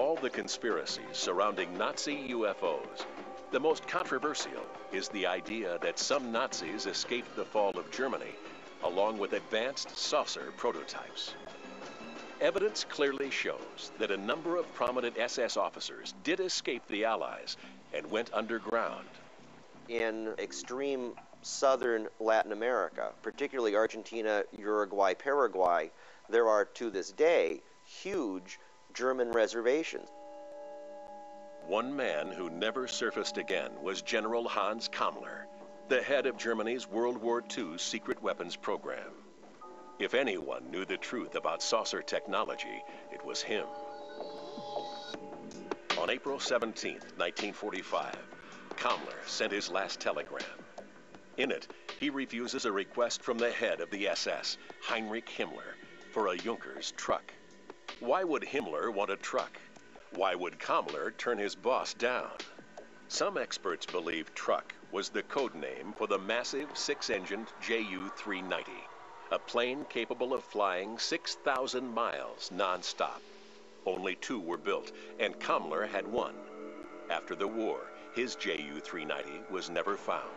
all the conspiracies surrounding Nazi UFOs, the most controversial is the idea that some Nazis escaped the fall of Germany along with advanced saucer prototypes. Evidence clearly shows that a number of prominent SS officers did escape the Allies and went underground. In extreme southern Latin America, particularly Argentina, Uruguay, Paraguay, there are to this day huge German reservations. One man who never surfaced again was General Hans Kammler, the head of Germany's World War II secret weapons program. If anyone knew the truth about saucer technology, it was him. On April 17, 1945, Kammler sent his last telegram. In it, he refuses a request from the head of the SS, Heinrich Himmler, for a Junkers truck. Why would Himmler want a truck? Why would Kammler turn his boss down? Some experts believe truck was the code name for the massive six-engined Ju-390, a plane capable of flying 6,000 miles non-stop. Only two were built, and Kammler had one. After the war, his Ju-390 was never found.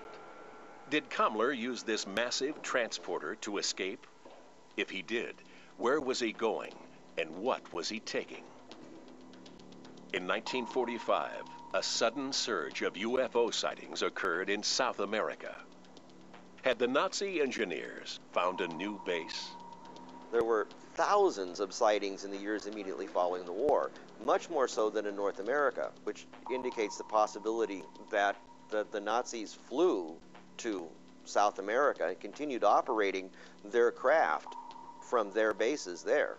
Did Kammler use this massive transporter to escape? If he did, where was he going, and what was he taking? In 1945, a sudden surge of UFO sightings occurred in South America. Had the Nazi engineers found a new base? There were thousands of sightings in the years immediately following the war, much more so than in North America, which indicates the possibility that the Nazis flew to South America and continued operating their craft from their bases there.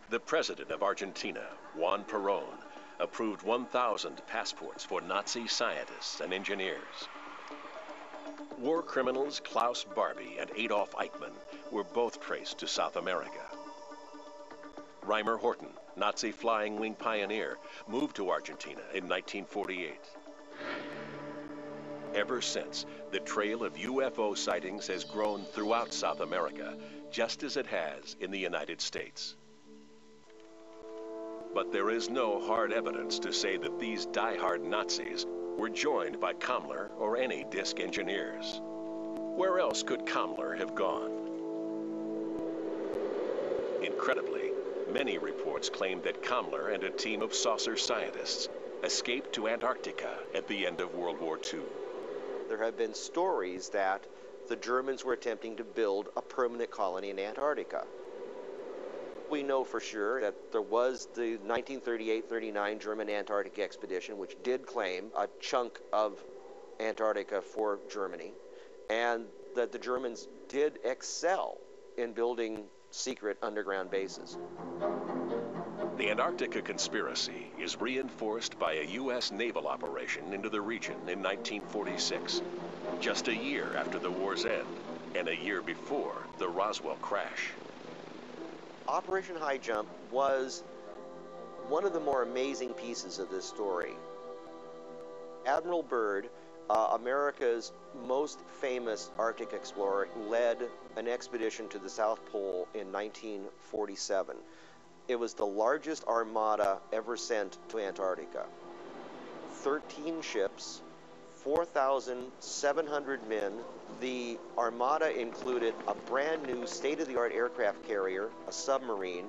The president of Argentina, Juan Perón, approved 1,000 passports for Nazi scientists and engineers. War criminals Klaus Barbie and Adolf Eichmann were both traced to South America. Reimer Horten, Nazi flying wing pioneer, moved to Argentina in 1948. Ever since, the trail of UFO sightings has grown throughout South America, just as it has in the United States. But there is no hard evidence to say that these die-hard Nazis were joined by Kammler or any disc engineers. Where else could Kammler have gone? Incredibly, many reports claim that Kammler and a team of saucer scientists escaped to Antarctica at the end of World War II. There have been stories that the Germans were attempting to build a permanent colony in Antarctica. We know for sure that there was the 1938-39 German Antarctic expedition, which did claim a chunk of Antarctica for Germany, and that the Germans did excel in building secret underground bases. The Antarctica conspiracy is reinforced by a U.S. naval operation into the region in 1946, just a year after the war's end, and a year before the Roswell crash. Operation High Jump was one of the more amazing pieces of this story. Admiral Byrd, America's most famous Arctic explorer, led an expedition to the South Pole in 1947. It was the largest armada ever sent to Antarctica. 13 ships, 4,700 men. The armada included a brand new state-of-the-art aircraft carrier, a submarine,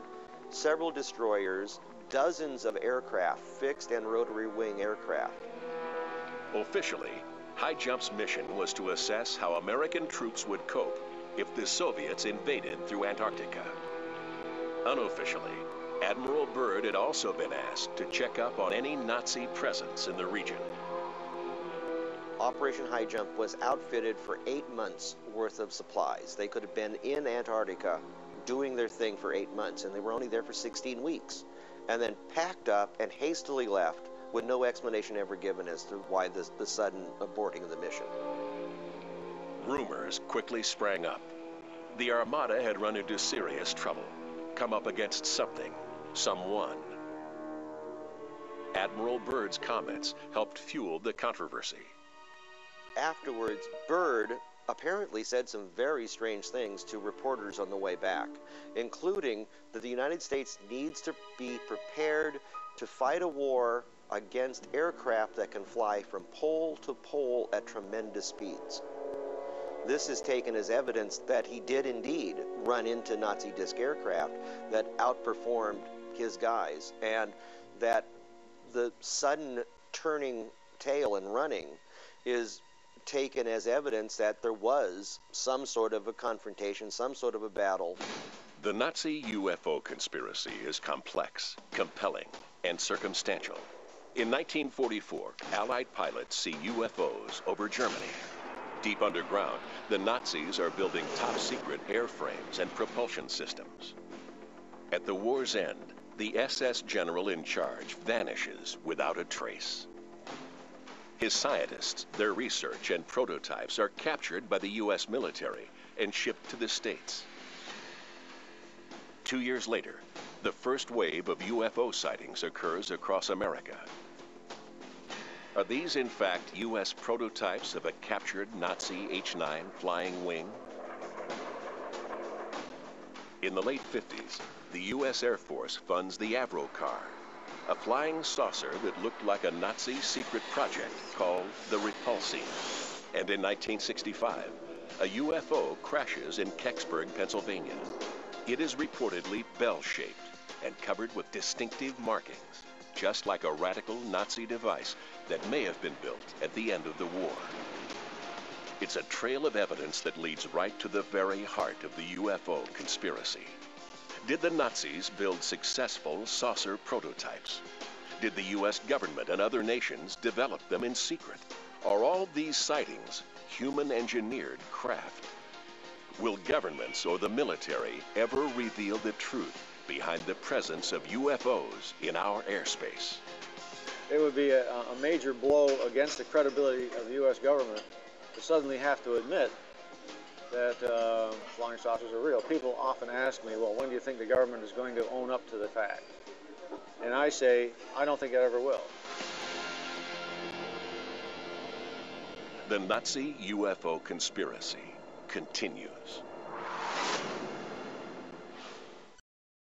several destroyers, dozens of aircraft, fixed and rotary wing aircraft. Officially, High Jump's mission was to assess how American troops would cope if the Soviets invaded through Antarctica. Unofficially, Admiral Byrd had also been asked to check up on any Nazi presence in the region. Operation High Jump was outfitted for 8 months worth of supplies. They could have been in Antarctica doing their thing for 8 months, and they were only there for 16 weeks, and then packed up and hastily left with no explanation ever given as to why the sudden aborting of the mission. Rumors quickly sprang up. The Armada had run into serious trouble, come up against something, someone. Admiral Byrd's comments helped fuel the controversy. Afterwards, Byrd apparently said some very strange things to reporters on the way back, including that the United States needs to be prepared to fight a war against aircraft that can fly from pole to pole at tremendous speeds. This is taken as evidence that he did indeed run into Nazi disc aircraft that outperformed his guys, and that the sudden turning tail and running is taken as evidence that there was some sort of a confrontation, some sort of a battle. The Nazi UFO conspiracy is complex, compelling, and circumstantial. In 1944, Allied pilots see UFOs over Germany. Deep underground, the Nazis are building top-secret airframes and propulsion systems. At the war's end, the SS general in charge vanishes without a trace. His scientists, their research, and prototypes are captured by the U.S. military and shipped to the States. 2 years later, the first wave of UFO sightings occurs across America. Are these, in fact, U.S. prototypes of a captured Nazi H-9 flying wing? In the late 50s, the U.S. Air Force funds the Avro car, a flying saucer that looked like a Nazi secret project called the Repulsine. And in 1965, a UFO crashes in Kecksburg, Pennsylvania. It is reportedly bell-shaped and covered with distinctive markings, just like a radical Nazi device that may have been built at the end of the war. It's a trail of evidence that leads right to the very heart of the UFO conspiracy. Did the Nazis build successful saucer prototypes? Did the U.S. government and other nations develop them in secret? Are all these sightings human-engineered craft? Will governments or the military ever reveal the truth behind the presence of UFOs in our airspace? It would be a major blow against the credibility of the U.S. government to suddenly have to admit that flying saucers are real. People often ask me, well, when do you think the government is going to own up to the fact? And I say, I don't think it ever will. The Nazi UFO conspiracy continues.